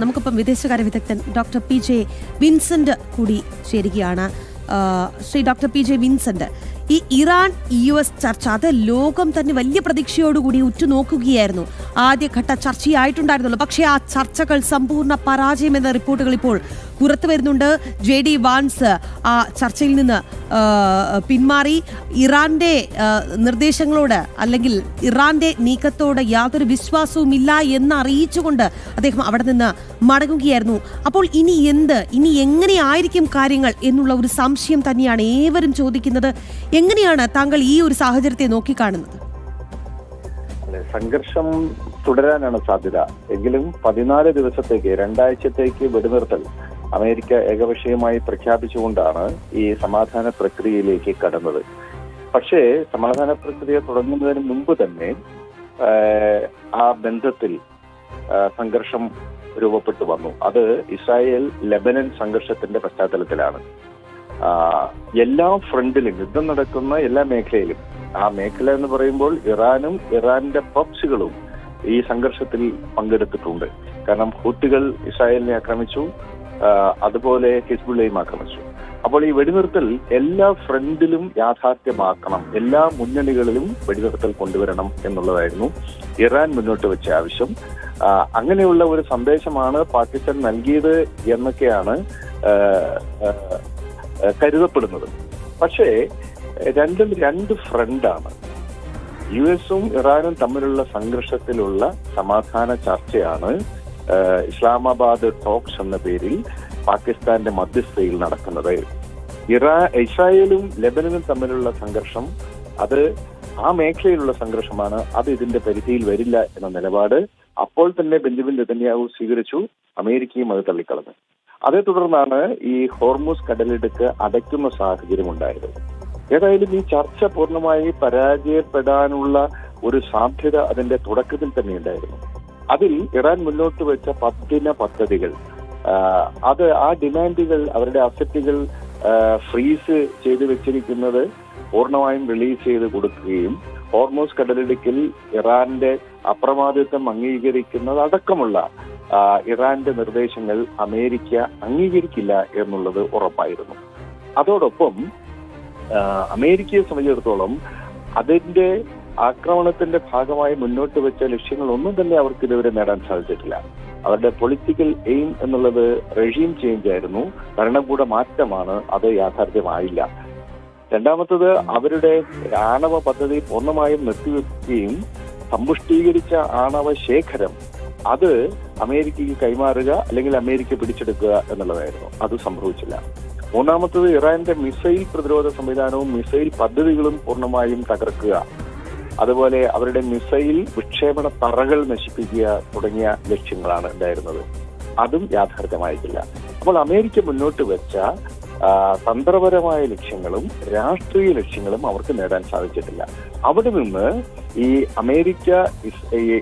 നമുക്കിപ്പം വിദേശകാര്യ വിദഗ്ധൻ ഡോക്ടർ PJ വിൻസെന്റ് കൂടി ചേരുകയാണ്. ശ്രീ ഡോക്ടർ PJ വിൻസെന്റ്, ഈ ഇറാൻ US ചർച്ച അത് ലോകം തന്നെ വലിയ പ്രതീക്ഷയോടുകൂടി ഉറ്റുനോക്കുകയായിരുന്നു. ആദ്യഘട്ട ചർച്ചയായിട്ടുണ്ടായിരുന്നുള്ളൂ. പക്ഷേ ആ ചർച്ചകൾ സമ്പൂർണ്ണ പരാജയമെന്ന റിപ്പോർട്ടുകൾ ഇപ്പോൾ പുറത്തു വരുന്നുണ്ട്. JD വാൻസ് ആ ചർച്ചയിൽ നിന്ന് പിന്മാറി. ഇറാന്റെ നിർദ്ദേശങ്ങളോട് അല്ലെങ്കിൽ ഇറാന്റെ നീക്കത്തോട് യാതൊരു വിശ്വാസവുമില്ല എന്ന് അറിയിച്ചുകൊണ്ട് അദ്ദേഹം അവിടെ നിന്ന് മടങ്ങുകയായിരുന്നു. അപ്പോൾ ഇനി എങ്ങനെയായിരിക്കും കാര്യങ്ങൾ എന്നുള്ള ഒരു സംശയം തന്നെയാണ് ഏവരും ചോദിക്കുന്നത്. എങ്ങനെയാണ് താങ്കൾ ഈ ഒരു സാഹചര്യത്തെ നോക്കിക്കാണുന്നത്? സംഘർഷം തുടരാനാണ് സാധ്യത. എങ്കിലും 14 ദിവസത്തേക്ക് 2 ആഴ്ചത്തേക്ക് വെടിനിർത്തൽ അമേരിക്ക ഏകപക്ഷീയമായി പ്രഖ്യാപിച്ചുകൊണ്ടാണ് ഈ സമാധാന പ്രക്രിയയിലേക്ക് കടന്നത്. പക്ഷേ സമാധാന പ്രക്രിയ തുടങ്ങുന്നതിന് മുമ്പ് തന്നെ ആ ബന്ധത്തിൽ സംഘർഷം രൂപപ്പെട്ടു വന്നു. അത് ഇസ്രായേൽ ലെബനൻ സംഘർഷത്തിന്റെ പശ്ചാത്തലത്തിലാണ്. എല്ലാ ഫ്രണ്ടിലും യുദ്ധം നടക്കുന്ന എല്ലാ മേഖലയിലും, ആ മേഖല എന്ന് പറയുമ്പോൾ ഇറാനും ഇറാന്റെ പ്രോക്സികളും ഈ സംഘർഷത്തിൽ പങ്കെടുത്തിട്ടുണ്ട്. കാരണം ഹൂത്തികൾ ഇസ്രായേലിനെ ആക്രമിച്ചു, അതുപോലെ ഹിസ്ബുള്ളയും ആക്രമിച്ചു. അപ്പോൾ ഈ വെടിനിർത്തൽ എല്ലാ ഫ്രണ്ടിലും യാഥാർത്ഥ്യമാക്കണം, എല്ലാ മുന്നണികളിലും വെടിനിർത്തൽ കൊണ്ടുവരണം എന്നുള്ളതായിരുന്നു ഇറാൻ മുന്നോട്ട് വെച്ച ആവശ്യം. അങ്ങനെയുള്ള ഒരു സന്ദേശമാണ് പാകിസ്ഥാൻ നൽകിയത് എന്നൊക്കെയാണ് കരുതപ്പെടുന്നത്. പക്ഷേ രണ്ടും രണ്ട് ഫ്രണ്ടാണ്. US-ഉം ഇറാനും തമ്മിലുള്ള സംഘർഷത്തിലുള്ള സമാധാന ചർച്ചയാണ് ഇസ്ലാമാബാദ് ടോക്സ് എന്ന പേരിൽ പാകിസ്ഥാന്റെ മധ്യസ്ഥതയിൽ നടക്കുന്നത്. ഇസ്രായേലും ലെബനനും തമ്മിലുള്ള സംഘർഷം അത് ആ മേഖലയിലുള്ള സംഘർഷമാണ്. അത് ഇതിന്റെ പരിധിയിൽ വരില്ല എന്ന നിലപാട് അപ്പോൾ തന്നെ ബെഞ്ചമിൻ നെതന്യാഹു സ്വീകരിച്ചു. അമേരിക്കയും അത് തള്ളിക്കളഞ്ഞു. അതേ തുടർന്നാണ് ഈ ഹോർമുസ് കടലിടുക്ക് അടയ്ക്കുന്ന സാഹചര്യം ഉണ്ടായത്. ഏതായാലും ഈ ചർച്ച പൂർണ്ണമായി പരാജയപ്പെടാനുള്ള ഒരു സാധ്യത അതിന്റെ തുടക്കത്തിൽ തന്നെ ഉണ്ടായിരുന്നു. അതിൽ ഇറാൻ മുന്നോട്ട് വെച്ച 10 ദിന പദ്ധതികൾ, അത് ആ ഡിമാൻഡുകൾ, അവരുടെ അസറ്റുകൾ ഫ്രീസ് ചെയ്ത് വെച്ചിരിക്കുന്നത് പൂർണ്ണമായും റിലീസ് ചെയ്ത് കൊടുക്കുകയും ഹോർമുസ് കടലിടുക്കിൽ ഇറാന്റെ അപ്രമാദിത്വം അംഗീകരിക്കുന്നത് അടക്കമുള്ള ഇറാന്റെ നിർദ്ദേശങ്ങൾ അമേരിക്ക അംഗീകരിക്കില്ല എന്നുള്ളത് ഉറപ്പായിരുന്നു. അതോടൊപ്പം അമേരിക്കയെ സംബന്ധിച്ചിടത്തോളം അതിന്റെ ആക്രമണത്തിന്റെ ഭാഗമായി മുന്നോട്ട് വെച്ച ലക്ഷ്യങ്ങളൊന്നും തന്നെ അവർക്ക് ഇതുവരെ നേടാൻ സാധിച്ചിട്ടില്ല. അവരുടെ പൊളിറ്റിക്കൽ എയിം എന്നുള്ളത് റെജീം ചേഞ്ച് ആയിരുന്നു, ഭരണകൂട മാറ്റമാണ്. അത് യാഥാർത്ഥ്യമായില്ല. രണ്ടാമത്തത് അവരുടെ ആണവ പദ്ധതി പൂർണ്ണമായും നിർത്തിവെക്കുകയും സമ്പുഷ്ടീകരിച്ച ആണവ ശേഖരം അത് അമേരിക്കയ്ക്ക് കൈമാറുക അല്ലെങ്കിൽ അമേരിക്ക പിടിച്ചെടുക്കുക എന്നുള്ളതായിരുന്നു. അത് സംഭവിച്ചില്ല. മൂന്നാമത്തത് ഇറാന്റെ മിസൈൽ പ്രതിരോധ സംവിധാനവും മിസൈൽ പദ്ധതികളും പൂർണ്ണമായും തകർക്കുക, അതുപോലെ അവരുടെ മിസൈൽ വിക്ഷേപണ തറകൾ നശിപ്പിക്കുക തുടങ്ങിയ ലക്ഷ്യങ്ങളാണ് ഉണ്ടായിരുന്നത്. അതും യാഥാർത്ഥ്യമായിട്ടില്ല. അപ്പോൾ അമേരിക്ക മുന്നോട്ട് വെച്ച തന്ത്രപരമായ ലക്ഷ്യങ്ങളും രാഷ്ട്രീയ ലക്ഷ്യങ്ങളും അവർക്ക് നേടാൻ സാധിച്ചിട്ടില്ല. അവിടെ നിന്ന് ഈ അമേരിക്ക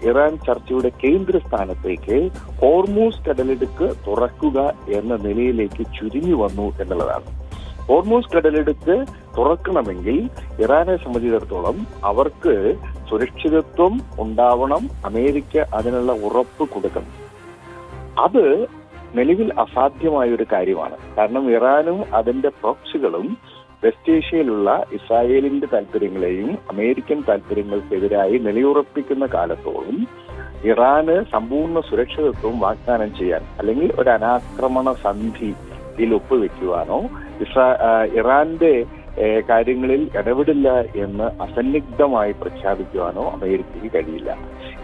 ഇറാൻ ചർച്ചയുടെ കേന്ദ്രസ്ഥാനത്തേക്ക് ഹോർമൂസ് കടലിടുക്ക് തുറക്കുക എന്ന നിലയിലേക്ക് ചുരുങ്ങി വന്നു എന്നുള്ളതാണ്. ഹോർമൂസ് കടലിടുക്ക് തുറക്കണമെങ്കിൽ ഇറാനെ സംബന്ധിച്ചിടത്തോളം അവർക്ക് സുരക്ഷിതത്വം ഉണ്ടാവണം, അമേരിക്ക അതിനുള്ള ഉറപ്പ് കൊടുക്കണം. അത് നിലവിൽ അസാധ്യമായ ഒരു കാര്യമാണ്. കാരണം ഇറാനും അതിന്റെ പ്രോക്സികളും വെസ്റ്റ് ഏഷ്യയിലുള്ള ഇസ്രായേലിന്റെ താല്പര്യങ്ങളെയും അമേരിക്കൻ താല്പര്യങ്ങൾക്കെതിരായി നിലയുറപ്പിക്കുന്ന കാലത്തോളം ഇറാന് സമ്പൂർണ്ണ സുരക്ഷിതത്വം വാഗ്ദാനം ചെയ്യാൻ അല്ലെങ്കിൽ ഒരു അനാക്രമണ സന്ധിയിൽ ഒപ്പുവെക്കുവാനോ ഇറാന്റെ കാര്യങ്ങളിൽ ഇടപെടില്ല എന്ന് അസന്നിഗ്ധമായി പ്രഖ്യാപിക്കുവാനോ അമേരിക്കയ്ക്ക് കഴിയില്ല.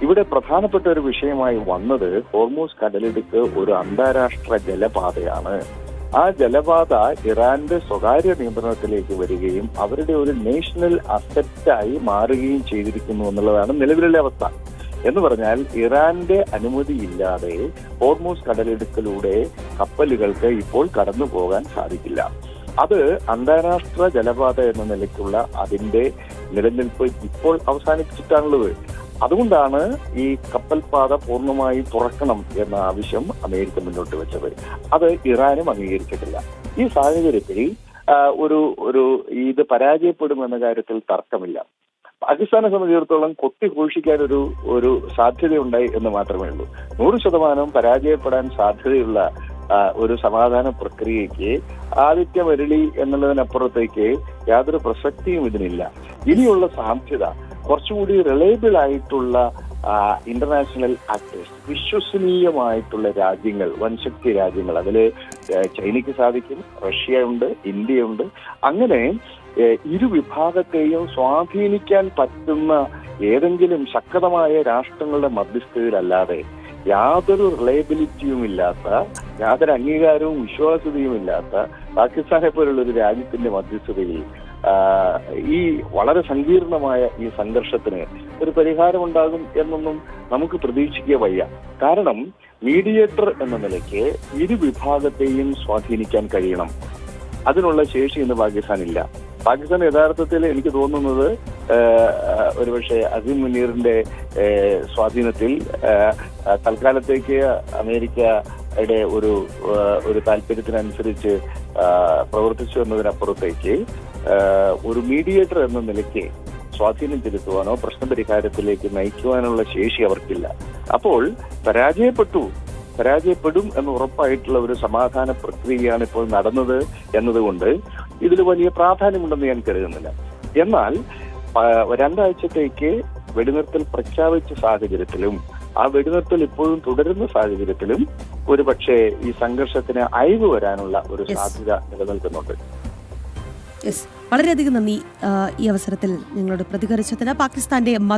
ഇവിടെ പ്രധാനപ്പെട്ട ഒരു വിഷയമായി വന്നത് ഹോർമൂസ് കടലിടുക്ക് ഒരു അന്താരാഷ്ട്ര ജലപാതയാണ്. ആ ജലപാത ഇറാന്റെ സ്വകാര്യ നിയന്ത്രണത്തിലേക്ക് വരികയും അവരുടെ ഒരു നാഷണൽ അസറ്റായി മാറുകയും ചെയ്തിരിക്കുന്നു എന്നുള്ളതാണ് നിലവിലുള്ള അവസ്ഥ. എന്ന് പറഞ്ഞാൽ ഇറാന്റെ അനുമതിയില്ലാതെ ഹോർമൂസ് കടലിടുക്കിലൂടെ കപ്പലുകൾക്ക് ഇപ്പോൾ കടന്നു പോകാൻ സാധിക്കില്ല. അത് അന്താരാഷ്ട്ര ജലപാത എന്ന നിലയ്ക്കുള്ള അതിന്റെ നിലനിൽപ്പ് ഇപ്പോൾ അവസാനിപ്പിച്ചിട്ടാണുള്ളത്. അതുകൊണ്ടാണ് ഈ കപ്പൽപാത പൂർണ്ണമായി തുറക്കണം എന്ന ആവശ്യം അമേരിക്ക മുന്നോട്ട് വെച്ചത്. അത് ഇറാനും അംഗീകരിച്ചിട്ടില്ല. ഈ സാഹചര്യത്തിൽ ഇത് പരാജയപ്പെടുമെന്ന കാര്യത്തിൽ തർക്കമില്ല. പാകിസ്ഥാനെ സംബന്ധിച്ചിടത്തോളം കൊത്തിഘോഷിക്കാൻ ഒരു സാധ്യതയുണ്ടായി എന്ന് മാത്രമേ ഉള്ളൂ. 100% പരാജയപ്പെടാൻ സാധ്യതയുള്ള ഒരു സമാധാന പ്രക്രിയയ്ക്ക് ആദിത്യമരളി എന്നുള്ളതിനപ്പുറത്തേക്ക് യാതൊരു പ്രസക്തിയും ഇതിനില്ല. ഇനിയുള്ള സാധ്യത കുറച്ചുകൂടി റിലയബിൾ ആയിട്ടുള്ള ഇന്റർനാഷണൽ ആക്ടേഴ്സ്, വിശ്വസനീയമായിട്ടുള്ള രാജ്യങ്ങൾ, വൻശക്തി രാജ്യങ്ങൾ, അതിൽ ചൈനയ്ക്ക് സാധിക്കും, റഷ്യയുണ്ട്, ഇന്ത്യയുണ്ട്. അങ്ങനെ ഇരുവിഭാഗത്തെയും സ്വാധീനിക്കാൻ പറ്റുന്ന ഏതെങ്കിലും ശക്തമായ രാഷ്ട്രങ്ങളുടെ മധ്യസ്ഥതയിലല്ലാതെ യാതൊരു റിലയബിലിറ്റിയും ഇല്ലാത്ത, യാതൊരു അംഗീകാരവും വിശ്വാസ്യതയും ഇല്ലാത്ത പാകിസ്ഥാനെ പോലുള്ള ഒരു രാജ്യത്തിന്റെ മധ്യസ്ഥതയിൽ ഈ വളരെ സങ്കീർണമായ ഈ സംഘർഷത്തിന് ഒരു പരിഹാരമുണ്ടാകും എന്നൊന്നും നമുക്ക് പ്രതീക്ഷിക്കുക വയ്യ. കാരണം മീഡിയേറ്റർ എന്ന നിലയ്ക്ക് ഇരുവിഭാഗത്തെയും സ്വാധീനിക്കാൻ കഴിയണം. അതിനുള്ള ശേഷി ഇന്ന് പാകിസ്ഥാനില്ല. പാകിസ്ഥാൻ യഥാർത്ഥത്തിൽ എനിക്ക് തോന്നുന്നത് ഒരുപക്ഷെ അസീം മുനീറിന്റെ സ്വാധീനത്തിൽ തൽക്കാലത്തേക്ക് അമേരിക്കയുടെ ഒരു താല്പര്യത്തിനനുസരിച്ച് പ്രവർത്തിച്ചു എന്നതിനപ്പുറത്തേക്ക് ഒരു മീഡിയേറ്റർ എന്ന നിലയ്ക്ക് സ്വാധീനം ചെലുത്തുവാനോ പ്രശ്നപരിഹാരത്തിലേക്ക് നയിക്കുവാനുള്ള ശേഷി അവർക്കില്ല. അപ്പോൾ പരാജയപ്പെടും എന്ന് ഉറപ്പായിട്ടുള്ള ഒരു സമാധാന പ്രക്രിയയാണ് ഇപ്പോൾ നടന്നത് എന്നതുകൊണ്ട് ഇതിൽ വലിയ പ്രാധാന്യമുണ്ടെന്ന് ഞാൻ കരുതുന്നില്ല. എന്നാൽ 2 ആഴ്ചത്തേക്ക് വെടിനിർത്തൽ പ്രഖ്യാപിച്ച സാഹചര്യത്തിലും ആ വെടിനിർത്തൽ ഇപ്പോഴും തുടരുന്ന സാഹചര്യത്തിലും ഒരുപക്ഷെ ഈ സംഘർഷത്തിന് അയവ് വരാനുള്ള ഒരു സാധ്യത നിലനിൽക്കുന്നുണ്ട്. വളരെയധികം നന്ദി ഈ അവസരത്തിൽ നിങ്ങളോട് പ്രതികരിച്ചതിന്. പാകിസ്ഥാന്റെ